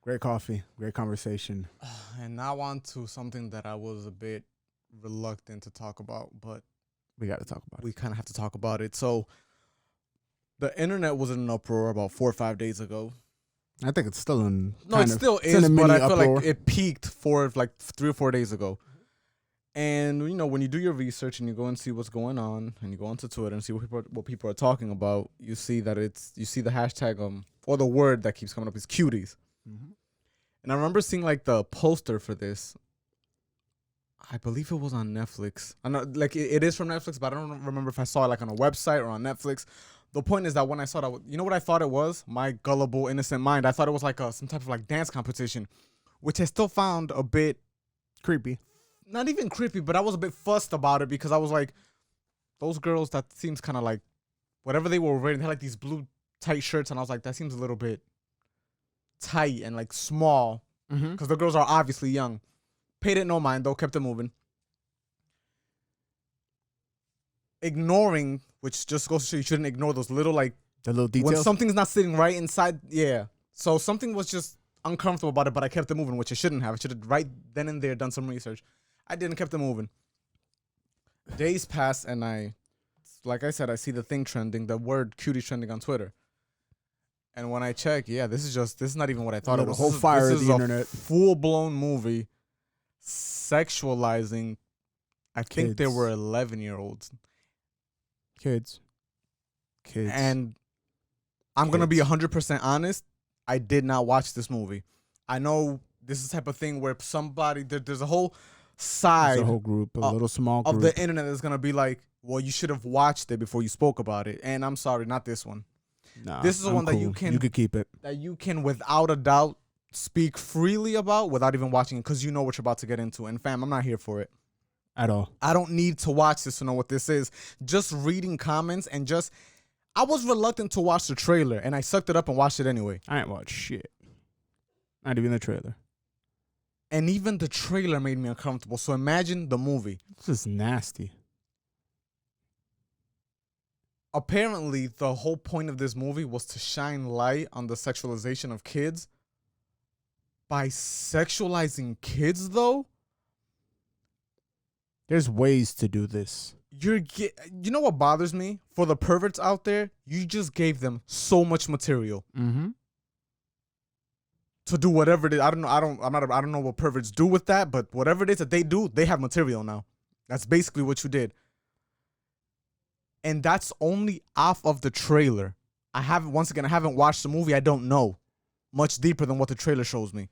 Great coffee. Great conversation. And now on to something that I was a bit reluctant to talk about, but We got to talk about it. we kind of have to talk about it. So the internet was in an uproar about 4 or 5 days ago. I think it's still in. No, it still it's in is, a but mini I feel uproar. like it peaked for like 3 or 4 days ago. And when you do your research and you go and see what's going on, and you go onto Twitter and see what people are talking about, you see that you see the hashtag or the word that keeps coming up is cuties. Mm-hmm. And I remember seeing like the poster for this. I believe it was on Netflix. I know, like it is from Netflix, but I don't remember if I saw it like on a website or on Netflix. The point is that when I saw that, you know what I thought it was? My gullible, innocent mind. I thought it was like some type of like dance competition, which I still found a bit Creepy. not even creepy, but I was a bit fussed about it because I was like, those girls, that seems kind of like whatever they were wearing. They had like these blue tight shirts, and I was like, that seems a little bit tight and like small Mm-hmm. because the girls are obviously young. Paid it no mind though, kept it moving. Ignoring, which just goes to show you shouldn't ignore those little like The little when details. something's not sitting right inside. Yeah, so something was just uncomfortable about it, but I kept it moving, which I shouldn't have. I should have right then and there done some research. I didn't, kept it moving. Days pass, and like I said, I see the thing trending, the word cuties trending on Twitter. And when I check, yeah, this is not even what I thought it The was. whole fire of the internet. Full-blown movie sexualizing, I think there Kids. were 11-year-olds. Kids. And I'm going to be 100% honest. I did not watch this movie. I know this is the type of thing where somebody, there's a whole side It's a whole group, a little small group. of the internet that's going to be like, well, you should have watched it before you spoke about it. And I'm sorry, not this one. Nah, This is the I'm one that you cool. You could keep it. That you can, without a doubt, speak freely about without even watching it because you know what you're about to get into. And fam, I'm not here for it. At all. I don't need to watch this to know what this is. Just reading comments and I was reluctant to watch the trailer, and I sucked it up and watched it anyway. I ain't watched shit. Not even the trailer. And even the trailer made me uncomfortable. So imagine the movie. This is nasty. Apparently, the whole point of this movie was to shine light on the sexualization of kids. By sexualizing kids, though, There's ways to do this. you know what bothers me? For the perverts out there, you just gave them so much material Mm-hmm. to do whatever it is. I don't know what perverts do with that, but whatever it is that they do, they have material now. That's basically what you did. And that's only off of the trailer. I haven't watched the movie. I don't know much deeper than what the trailer shows me.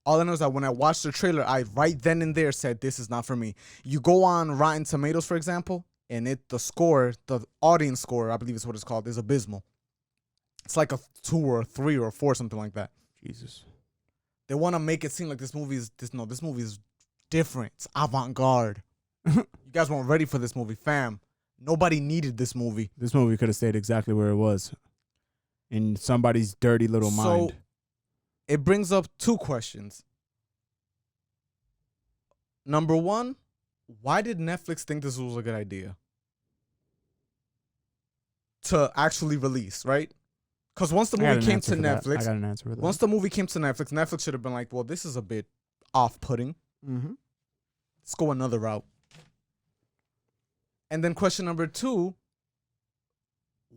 All I know is that when I watched the trailer, I right then and there said, this is not for me. You go on Rotten Tomatoes, for example, and the audience score, I believe is what it's called, is abysmal. It's like a 2 or a 3 or a 4, something like that. Jesus. They want to make it seem like this movie is different. It's avant-garde. You guys weren't ready for this movie, fam. Nobody needed this movie. This movie could have stayed exactly where it was. In somebody's dirty little mind. It brings up 2 questions. Number 1, why did Netflix think this was a good idea to actually release, right? Because once the movie came to Netflix, I got an answer for that. once the movie came to Netflix, Netflix should have been like, well, this is a bit off-putting. Mm-hmm. Let's go another route. And then question number 2,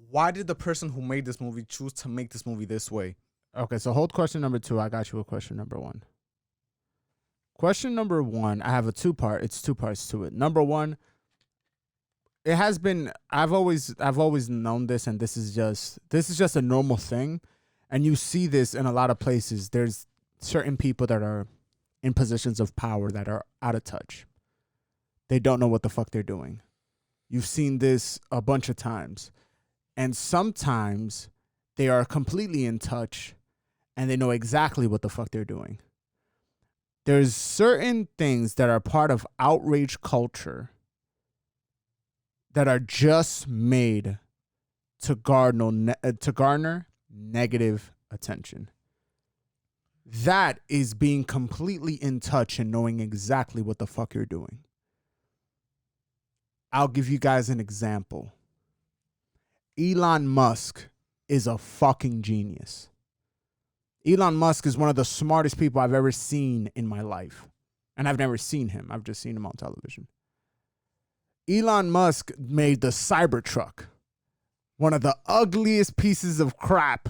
why did the person who made this movie choose to make this movie this way? Okay, so hold question number 2. I got you with question number 1. Question number 1, I have a 2-part. It's 2 parts to it. Number 1, it has been. I've always known this, and this is just a normal thing, and you see this in a lot of places. There's certain people that are in positions of power that are out of touch. They don't know what the fuck they're doing. You've seen this a bunch of times, and sometimes they are completely in touch, and they know exactly what the fuck they're doing. There's certain things that are part of outrage culture that are just made to garner negative attention. That is being completely in touch and knowing exactly what the fuck you're doing. I'll give you guys an example. Elon Musk is a fucking genius. Elon Musk is one of the smartest people I've ever seen in my life. And I've never seen him. I've just seen him on television. Elon Musk made the Cybertruck, one of the ugliest pieces of crap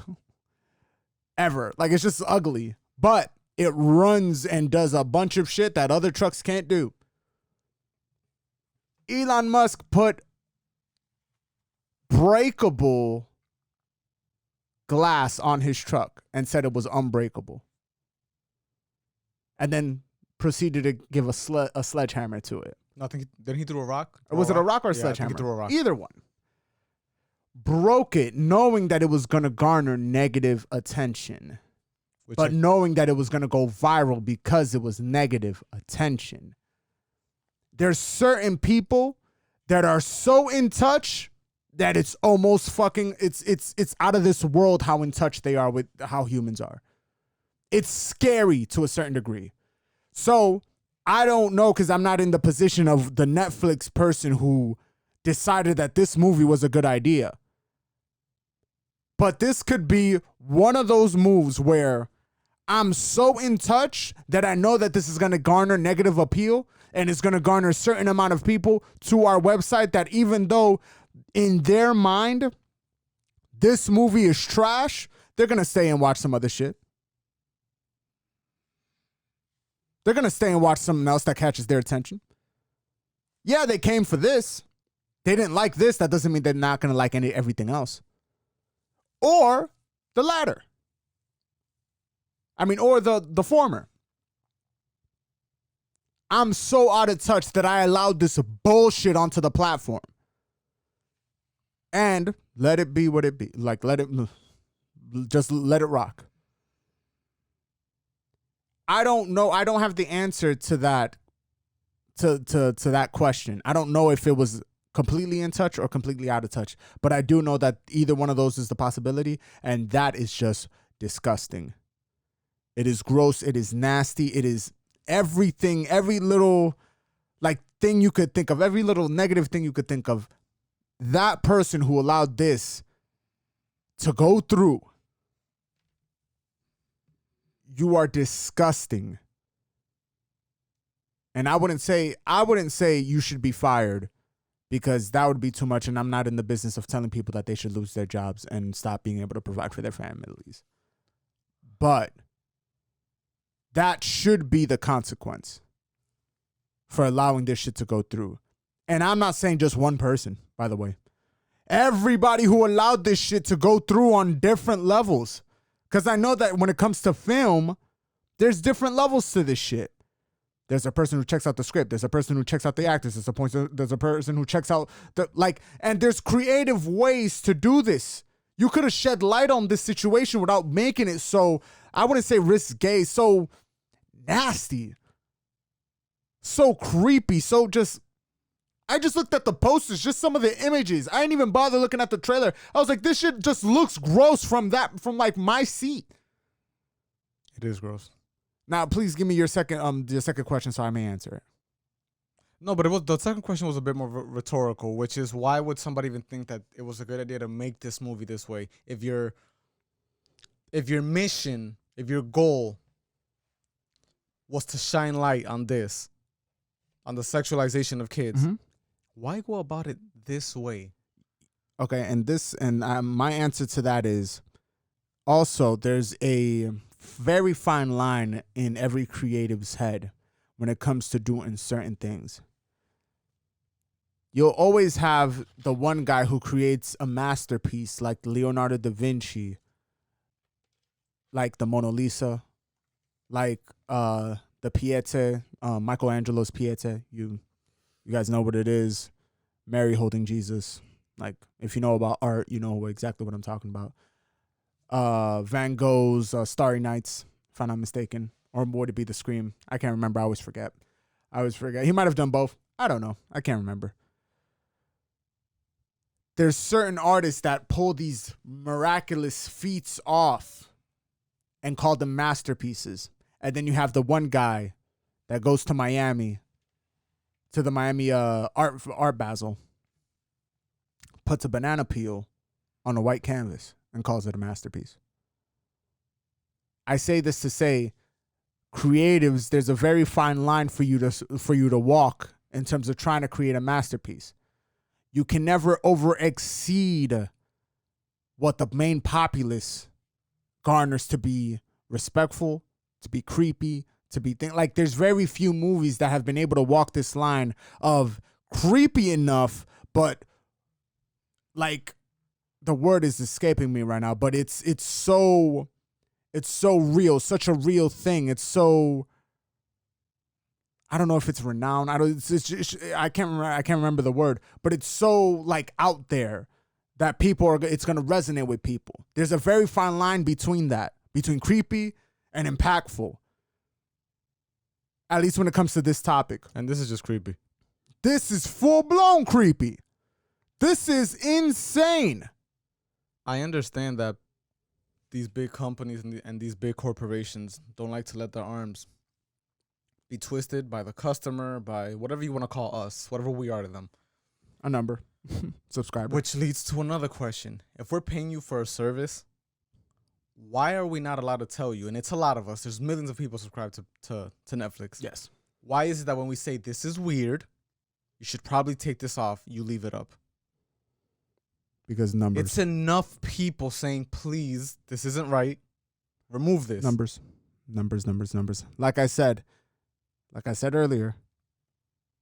ever. Like, it's just ugly. But it runs and does a bunch of shit that other trucks can't do. Elon Musk put breakable glass on his truck and said it was unbreakable. And then proceeded to give a sledgehammer to it. Nothing. Then he threw a rock? Or was it a rock or a Yeah, I think sledgehammer? he threw a rock. Either one. Broke it knowing that it was going to garner negative attention. But knowing that it was going to go viral because it was negative attention. There's certain people that are so in touch that it's almost fucking, it's out of this world how in touch they are with how humans are. It's scary to a certain degree. So I don't know, because I'm not in the position of the Netflix person who decided that this movie was a good idea. But this could be one of those moves where I'm so in touch that I know that this is going to garner negative appeal and it's going to garner a certain amount of people to our website that even though in their mind this movie is trash, they're going to stay and watch some other shit. They're going to stay and watch something else that catches their attention. Yeah, they came for this. They didn't like this. That doesn't mean they're not going to like everything else. Or the latter. Or the former. I'm so out of touch that I allowed this bullshit onto the platform. And let it be what it be. Like, just let it rock. I don't know. I don't have the answer to that, to that question. I don't know if it was completely in touch or completely out of touch. But I do know that either one of those is the possibility. And that is just disgusting. It is gross. It is nasty. It is everything, every little thing you could think of, every little negative thing you could think of. That person who allowed this to go through, you are disgusting. And I wouldn't say you should be fired, because that would be too much. And I'm not in the business of telling people that they should lose their jobs and stop being able to provide for their families. But that should be the consequence for allowing this shit to go through. And I'm not saying just one person, by the way. Everybody who allowed this shit to go through on different levels. Because I know that when it comes to film, there's different levels to this shit. There's a person who checks out the script. There's a person who checks out the actors. There's a person who checks out and there's creative ways to do this. You could have shed light on this situation without making it so, I wouldn't say risque, so nasty, so creepy, so just, I just looked at the posters, just some of the images. I didn't even bother looking at the trailer. I was like, this shit just looks gross from my seat. It is gross. Now, please give me your second question so I may answer it. No, but the second question was a bit more rhetorical, which is, why would somebody even think that it was a good idea to make this movie this way? If your mission, if your goal was to shine light on this, on the sexualization of kids, why go about it this way? Okay, and my answer to that is, also there's a very fine line in every creative's head when it comes to doing certain things. You'll always have the one guy who creates a masterpiece like Leonardo da Vinci, like the Mona Lisa, like the Piete, Michelangelo's Piete. You guys know what it is. Mary holding Jesus. Like, if you know about art, you know exactly what I'm talking about. Van Gogh's Starry Nights, if I'm not mistaken. Or would it be The Scream? I can't remember. I always forget. He might have done both. I don't know. I can't remember. There's certain artists that pull these miraculous feats off and call them masterpieces. And then you have the one guy that goes to Miami, to the Miami Art Basel, puts a banana peel on a white canvas and calls it a masterpiece. I say this to say, creatives, there's a very fine line for you to walk in terms of trying to create a masterpiece. You can never over exceed what the main populace garners to be respectful, to be creepy, to be like there's very few movies that have been able to walk this line of creepy enough, but like the word is escaping me right now, but it's so real, such a real thing. It's so, I don't know if it's renowned. I can't remember the word, but it's so like out there that it's going to resonate with people. There's a very fine line between creepy and impactful. At least when it comes to this topic. And this is just creepy. This is full-blown creepy. This is insane. I understand that these big companies and these big corporations don't like to let their arms be twisted by the customer, by whatever you want to call us, whatever we are to them. A number. Subscriber. Which leads to another question. If we're paying you for a service, why are we not allowed to tell you? And it's a lot of us. There's millions of people subscribed to Netflix. Yes. Why is it that when we say this is weird, you should probably take this off, you leave it up? Because numbers. It's enough people saying, please, this isn't right. Remove this. Numbers. Like I said earlier,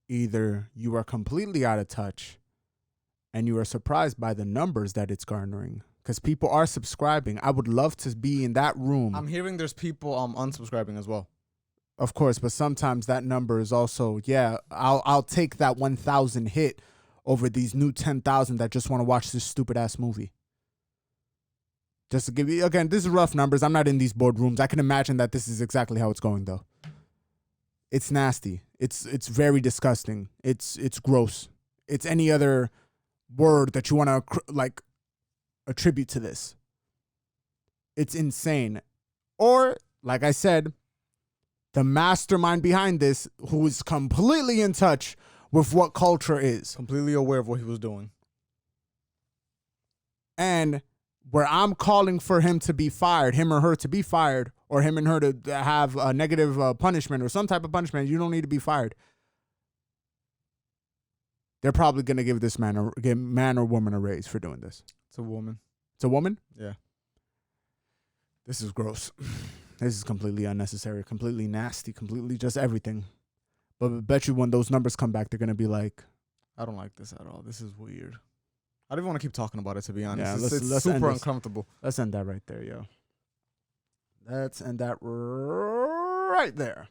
either you are completely out of touch and you are surprised by the numbers that it's garnering because people are subscribing. I would love to be in that room. I'm hearing there's people unsubscribing as well. Of course, but sometimes that number is also, I'll take that 1,000 hit over these new 10,000 that just want to watch this stupid ass movie. Just to give you, again, this is rough numbers. I'm not in these boardrooms. I can imagine that this is exactly how it's going though. It's nasty. It's very disgusting. It's gross. It's any other word that you want to like attribute to this. It's insane. Or, like I said, the mastermind behind this, who is completely in touch with what culture is. Completely aware of what he was doing. And where I'm calling for him to be fired, him or her to be fired, or him and her to have a negative punishment or some type of punishment, you don't need to be fired. They're probably going to give this man or woman a raise for doing this. It's a woman. It's a woman? Yeah. This is gross. This is completely unnecessary, completely nasty, completely just everything. But I bet you when those numbers come back, they're going to be like, I don't like this at all. This is weird. I don't even want to keep talking about it, to be honest. Yeah, it's super uncomfortable. Let's end that right there, yo. Let's end that right there.